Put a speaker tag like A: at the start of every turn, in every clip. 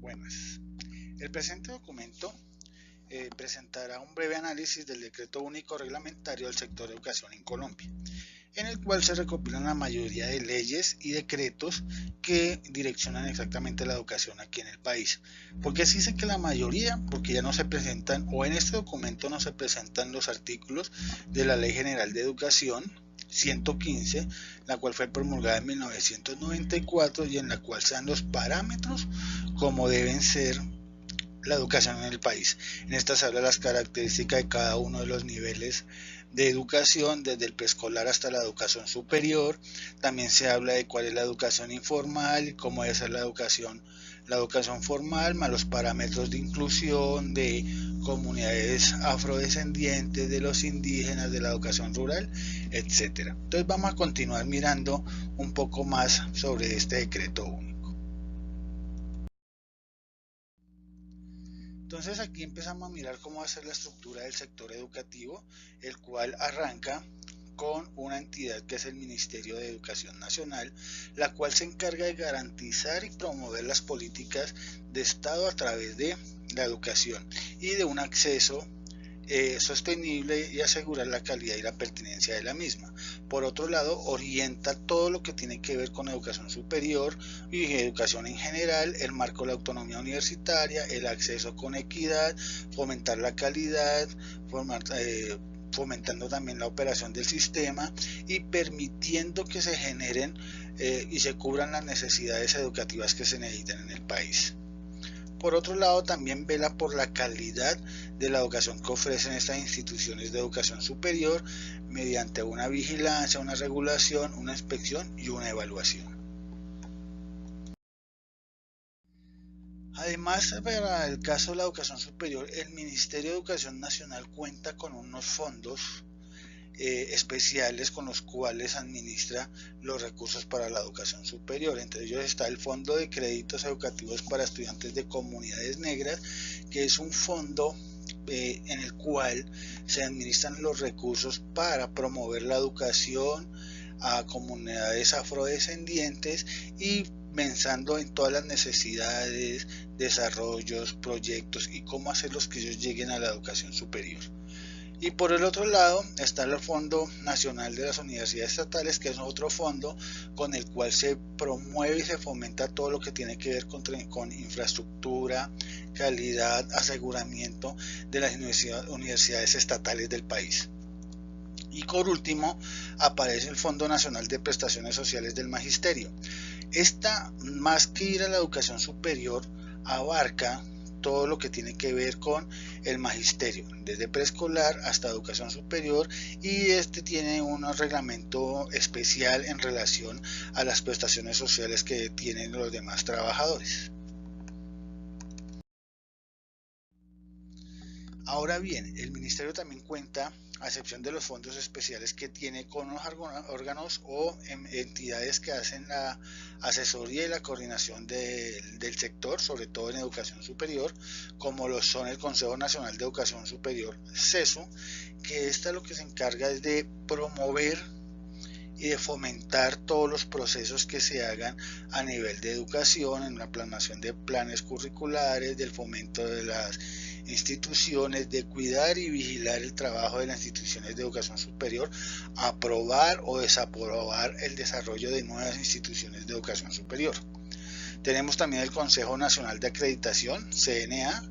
A: Buenas. El presente documento presentará un breve análisis del Decreto Único Reglamentario del Sector Educación en Colombia, en el cual se recopilan la mayoría de leyes y decretos que direccionan exactamente la educación aquí en el país. ¿Por qué se dice que la mayoría? Porque ya no se presentan, o en este documento no se presentan los artículos de la Ley General de Educación 115, la cual fue promulgada en 1994 y en la cual se dan los parámetros como deben ser la educación en el país. En esta se habla de las características de cada uno de los niveles de educación, desde el preescolar hasta la educación superior. También se habla de cuál es la educación informal y cómo debe ser la educación formal, más los parámetros de inclusión de comunidades afrodescendientes, de los indígenas, de la educación rural, etcétera. Entonces vamos a continuar mirando un poco más sobre este decreto único. Entonces aquí empezamos a mirar cómo va a ser la estructura del sector educativo, el cual arranca con una entidad que es el Ministerio de Educación Nacional, la cual se encarga de garantizar y promover las políticas de Estado a través de la educación y de un acceso sostenible y asegurar la calidad y la pertinencia de la misma. Por otro lado, orienta todo lo que tiene que ver con educación superior y educación en general, el marco de la autonomía universitaria, el acceso con equidad, fomentar la calidad, fomentando también la operación del sistema y permitiendo que se generen y se cubran las necesidades educativas que se necesitan en el país. Por otro lado, también vela por la calidad de la educación que ofrecen estas instituciones de educación superior mediante una vigilancia, una regulación, una inspección y una evaluación. Además, para el caso de la educación superior, el Ministerio de Educación Nacional cuenta con unos fondos especiales con los cuales administra los recursos para la educación superior. Entre ellos está el Fondo de Créditos Educativos para Estudiantes de Comunidades Negras, que es un fondo en el cual se administran los recursos para promover la educación a comunidades afrodescendientes y pensando en todas las necesidades, desarrollos, proyectos y cómo hacerlos que ellos lleguen a la educación superior. Y por el otro lado está el Fondo Nacional de las Universidades Estatales, que es otro fondo con el cual se promueve y se fomenta todo lo que tiene que ver con infraestructura, calidad, aseguramiento de las universidades estatales del país. Y por último aparece el Fondo Nacional de Prestaciones Sociales del Magisterio. Esta, más que ir a la educación superior, abarca todo lo que tiene que ver con el magisterio, desde preescolar hasta educación superior, y este tiene un reglamento especial en relación a las prestaciones sociales que tienen los demás trabajadores. Ahora bien, el ministerio también cuenta, a excepción de los fondos especiales que tiene, con unos órganos o entidades que hacen la asesoría y la coordinación del sector, sobre todo en educación superior, como lo son el Consejo Nacional de Educación Superior, CESU, que esta lo que se encarga es de promover y de fomentar todos los procesos que se hagan a nivel de educación, en la planación de planes curriculares, del fomento de las instituciones, de cuidar y vigilar el trabajo de las instituciones de educación superior, aprobar o desaprobar el desarrollo de nuevas instituciones de educación superior. Tenemos también el Consejo Nacional de Acreditación, CNA,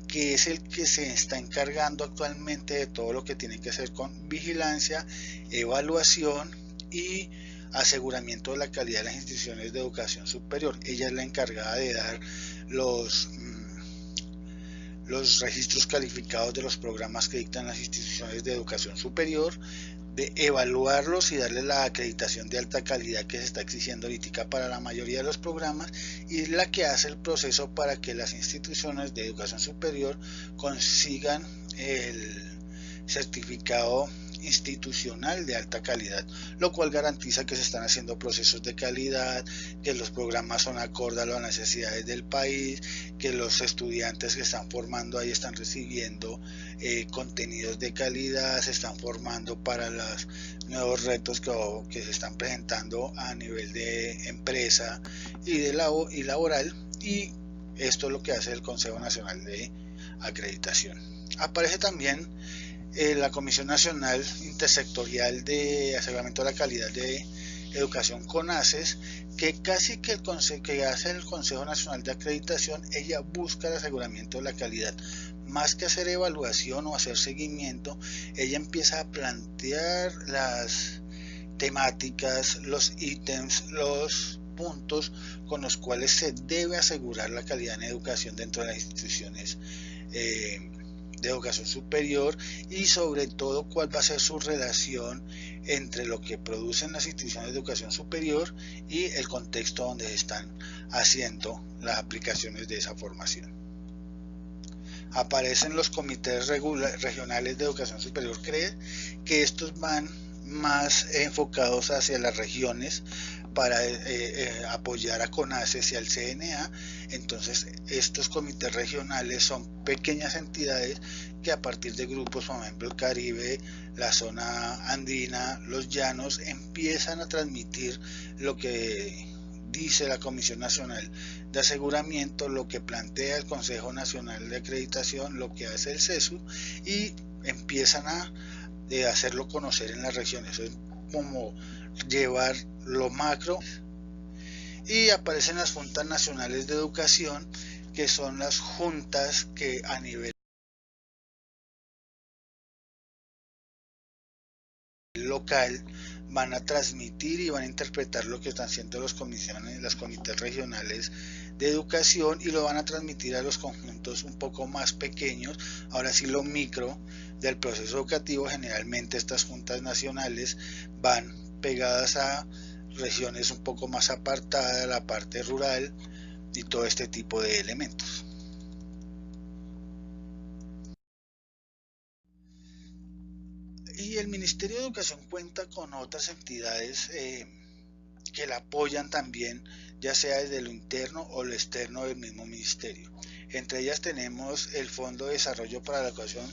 A: que es el que se está encargando actualmente de todo lo que tiene que hacer con vigilancia, evaluación y aseguramiento de la calidad de las instituciones de educación superior. Ella es la encargada de dar los registros calificados de los programas que dictan las instituciones de educación superior, de evaluarlos y darle la acreditación de alta calidad que se está exigiendo ahorita para la mayoría de los programas, y es la que hace el proceso para que las instituciones de educación superior consigan el certificado institucional de alta calidad, lo cual garantiza que se están haciendo procesos de calidad, que los programas son acorde a las necesidades del país, que los estudiantes que están formando ahí están recibiendo contenidos de calidad, se están formando para los nuevos retos que se están presentando a nivel de empresa y laboral, y Esto es lo que hace el Consejo Nacional de Acreditación. Aparece también la Comisión Nacional Intersectorial de Aseguramiento de la Calidad de Educación CONACES, que casi que que hace el Consejo Nacional de Acreditación, ella busca el aseguramiento de la calidad. Más que hacer evaluación o hacer seguimiento, ella empieza a plantear las temáticas, los ítems, los puntos con los cuales se debe asegurar la calidad en educación dentro de las instituciones de educación superior, y sobre todo cuál va a ser su relación entre lo que producen las instituciones de educación superior y el contexto donde están haciendo las aplicaciones de esa formación. Aparecen los comités regionales de educación superior. Cree que estos van más enfocados hacia las regiones para apoyar a CONACES y al CNA. Entonces estos comités regionales son pequeñas entidades que a partir de grupos, por ejemplo el Caribe, la zona andina, los llanos, empiezan a transmitir lo que dice la Comisión Nacional de Aseguramiento, lo que plantea el Consejo Nacional de Acreditación, lo que hace el CESU, y empiezan a hacerlo conocer en las regiones. Es como llevar lo macro. Y aparecen las juntas nacionales de educación, que son las juntas que a nivel local van a transmitir y van a interpretar lo que están haciendo los comités regionales de educación, y lo van a transmitir a los conjuntos un poco más pequeños, ahora sí lo micro del proceso educativo. Generalmente estas juntas nacionales van pegadas a regiones un poco más apartadas, la parte rural y todo este tipo de elementos. Y el Ministerio de Educación cuenta con otras entidades que la apoyan también, ya sea desde lo interno o lo externo del mismo ministerio. Entre ellas tenemos el Fondo de Desarrollo para la Educación,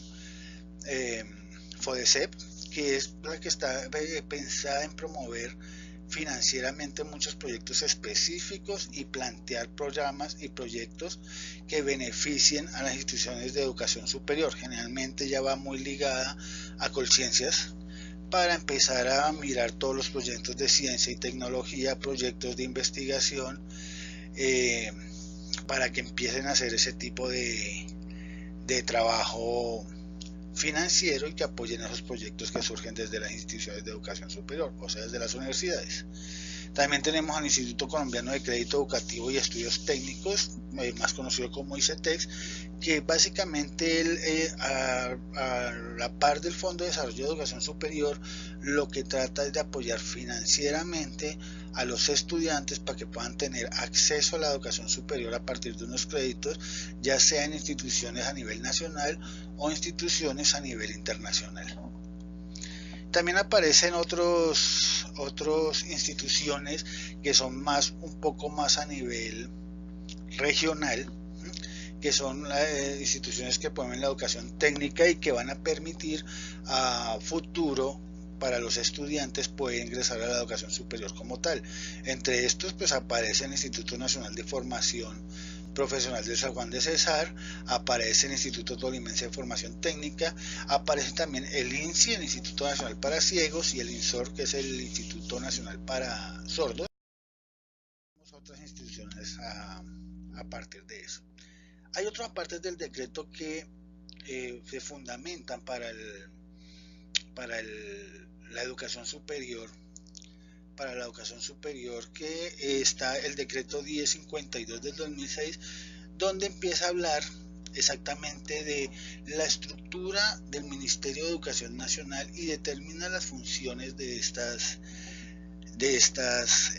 A: FODECEP, que es la que está pensada en promover financieramente muchos proyectos específicos y plantear programas y proyectos que beneficien a las instituciones de educación superior. Generalmente ya va muy ligada a Colciencias, para empezar a mirar todos los proyectos de ciencia y tecnología, proyectos de investigación, para que empiecen a hacer ese tipo de trabajo financiero y que apoyen esos proyectos que surgen desde las instituciones de educación superior, o sea, desde las universidades. También tenemos al Instituto Colombiano de Crédito Educativo y Estudios Técnicos, más conocido como ICETEX, que básicamente a la par del Fondo de Desarrollo de Educación Superior, lo que trata es de apoyar financieramente a los estudiantes para que puedan tener acceso a la educación superior a partir de unos créditos, ya sea en instituciones a nivel nacional o instituciones a nivel internacional. También aparecen otras instituciones que son un poco más a nivel regional, que son instituciones que promueven la educación técnica y que van a permitir a futuro para los estudiantes poder ingresar a la educación superior como tal. Entre estos pues aparece el Instituto Nacional de Formación Profesional de San Juan de Cesar, aparece el Instituto Tolimense de Formación Técnica, aparece también el INSI, el Instituto Nacional para Ciegos, y el INSOR, que es el Instituto Nacional para Sordos. Tenemos otras instituciones a partir de eso. Hay otras partes del decreto que se fundamentan para la educación superior, que está el decreto 1052 del 2006, donde empieza a hablar exactamente de la estructura del Ministerio de Educación Nacional y determina las funciones de estas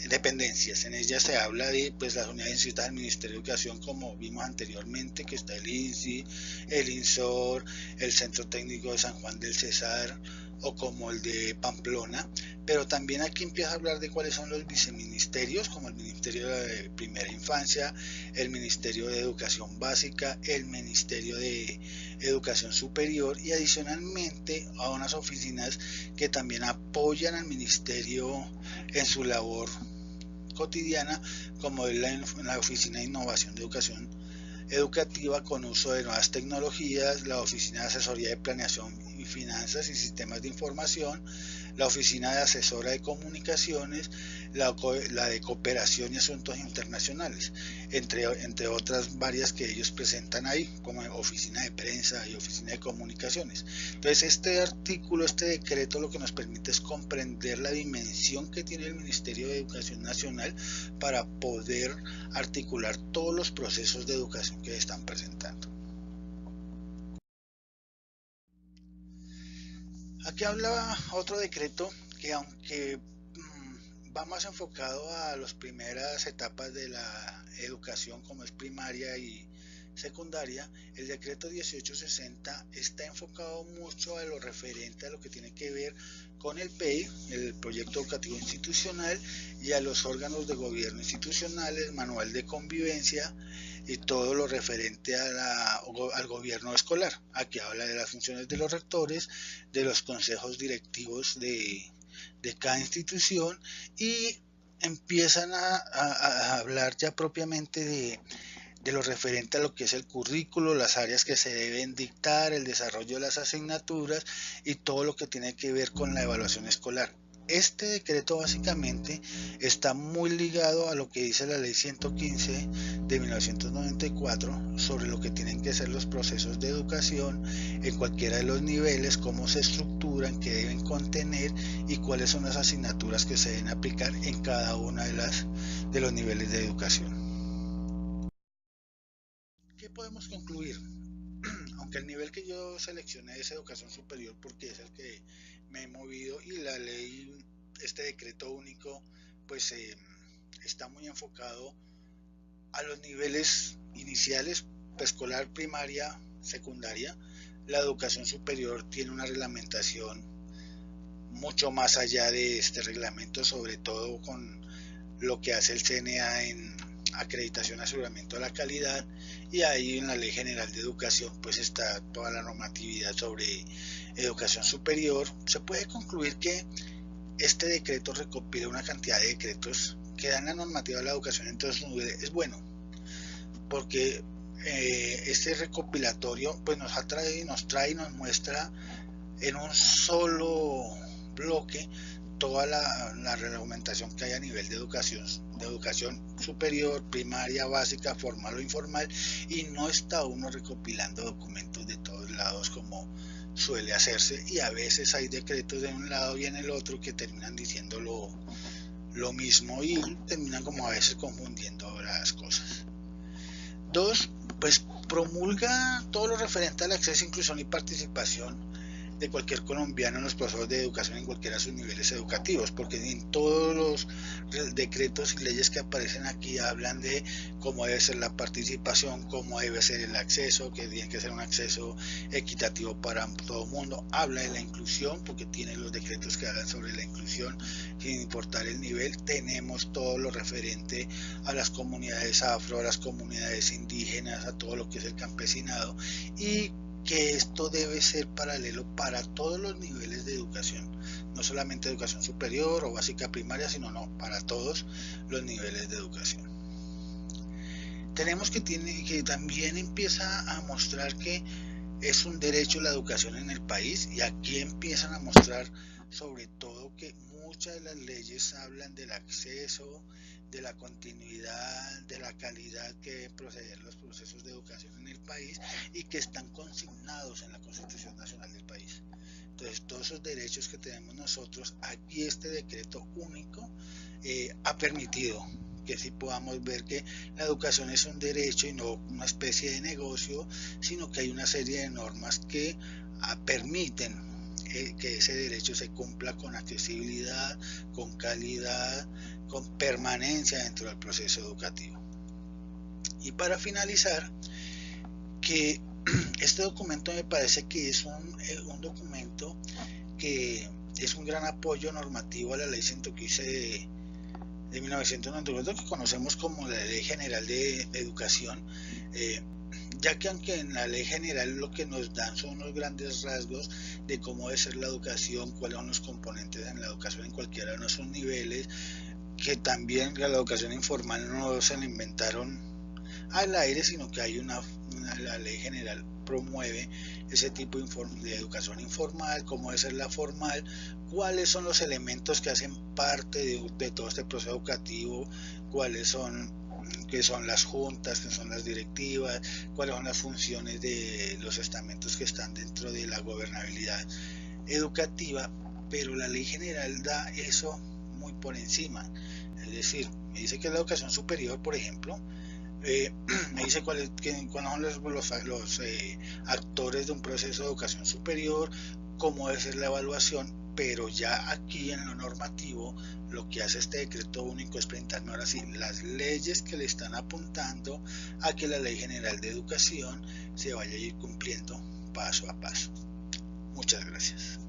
A: dependencias. En ella se habla de las unidades inscritas al Ministerio de Educación, como vimos anteriormente, que está el INSI, el INSOR, el Centro Técnico de San Juan del Cesar, o como el de Pamplona, pero también aquí empieza a hablar de cuáles son los viceministerios, como el Ministerio de Primera Infancia, el Ministerio de Educación Básica, el Ministerio de Educación Superior, y adicionalmente a unas oficinas que también apoyan al ministerio en su labor cotidiana, como es la Oficina de Innovación de Educación educativa con uso de nuevas tecnologías, la Oficina de Asesoría de Planeación y Finanzas y Sistemas de Información, la Oficina de Asesora de Comunicaciones, la de Cooperación y Asuntos Internacionales, entre otras varias que ellos presentan ahí, como Oficina de Prensa y Oficina de Comunicaciones. Entonces este artículo, este decreto, lo que nos permite es comprender la dimensión que tiene el Ministerio de Educación Nacional para poder articular todos los procesos de educación que están presentando. Aquí habla otro decreto que, aunque va más enfocado a las primeras etapas de la educación, como es primaria y secundaria, el decreto 1860 está enfocado mucho a lo referente a lo que tiene que ver con el PEI, el Proyecto Educativo Institucional, y a los órganos de gobierno institucionales, manual de convivencia y todo lo referente al gobierno escolar. Aquí habla de las funciones de los rectores, de los consejos directivos de cada institución, y empiezan a hablar ya propiamente de lo referente a lo que es el currículo, las áreas que se deben dictar, el desarrollo de las asignaturas y todo lo que tiene que ver con la evaluación escolar. Este decreto básicamente está muy ligado a lo que dice la ley 115 de 1994 sobre lo que tienen que ser los procesos de educación en cualquiera de los niveles, cómo se estructuran, qué deben contener y cuáles son las asignaturas que se deben aplicar en cada una de los niveles de educación. ¿Qué podemos concluir? Aunque el nivel que yo seleccioné es educación superior porque es el que me he movido, y la ley, este decreto único, pues está muy enfocado a los niveles iniciales, preescolar, primaria, secundaria. La educación superior tiene una reglamentación mucho más allá de este reglamento, sobre todo con lo que hace el CNA en acreditación, aseguramiento de la calidad, y ahí en la Ley General de Educación pues está toda la normatividad sobre educación superior. Se puede concluir que este decreto recopila una cantidad de decretos que dan la normativa de la educación en todos sus niveles. Es bueno porque este recopilatorio pues nos trae y nos muestra en un solo bloque toda la reglamentación que hay a nivel de educación superior, primaria, básica, formal o informal, y no está uno recopilando documentos de todos lados como suele hacerse, y a veces hay decretos de un lado y en el otro que terminan diciendo lo mismo y terminan como a veces confundiendo las cosas. 2. Pues promulga todo lo referente al acceso, inclusión y participación de cualquier colombiano en los procesos de educación en cualquiera de sus niveles educativos, porque en todos los decretos y leyes que aparecen aquí hablan de cómo debe ser la participación, cómo debe ser el acceso, que tiene que ser un acceso equitativo para todo el mundo. Habla de la inclusión, porque tiene los decretos que hablan sobre la inclusión sin importar el nivel. Tenemos todo lo referente a las comunidades afro, a las comunidades indígenas, a todo lo que es el campesinado, y que esto debe ser paralelo para todos los niveles de educación, no solamente educación superior o básica primaria, sino para todos los niveles de educación. Tenemos que también empieza a mostrar que es un derecho la educación en el país, y aquí empiezan a mostrar sobre todo que muchas de las leyes hablan del acceso, de la continuidad, de la calidad que deben proceder los procesos de educación en el país, y que están consignados en la Constitución Nacional del país. Entonces, todos esos derechos que tenemos nosotros, aquí este decreto único ha permitido que sí podamos ver que la educación es un derecho y no una especie de negocio, sino que hay una serie de normas que permiten que ese derecho se cumpla con accesibilidad, con calidad, con permanencia dentro del proceso educativo. Y para finalizar, que este documento me parece que es un documento que es un gran apoyo normativo a la ley 115 de 1994, que conocemos como la Ley General de Educación, ya que aunque en la ley general lo que nos dan son unos grandes rasgos de cómo debe ser la educación, cuáles son los componentes en la educación en cualquiera de nuestros niveles, que también la educación informal no se la inventaron al aire, sino que hay la ley general promueve ese tipo de educación informal, cómo debe ser la formal, cuáles son los elementos que hacen parte de todo este proceso educativo, cuáles son, qué son las juntas, qué son las directivas, cuáles son las funciones de los estamentos que están dentro de la gobernabilidad educativa, pero la ley general da eso muy por encima. Es decir, me dice que la educación superior, por ejemplo, me dice cuáles son los actores de un proceso de educación superior, cómo debe ser la evaluación, pero ya aquí en lo normativo lo que hace este decreto único es presentarme ahora sí las leyes que le están apuntando a que la Ley General de Educación se vaya a ir cumpliendo paso a paso. Muchas gracias.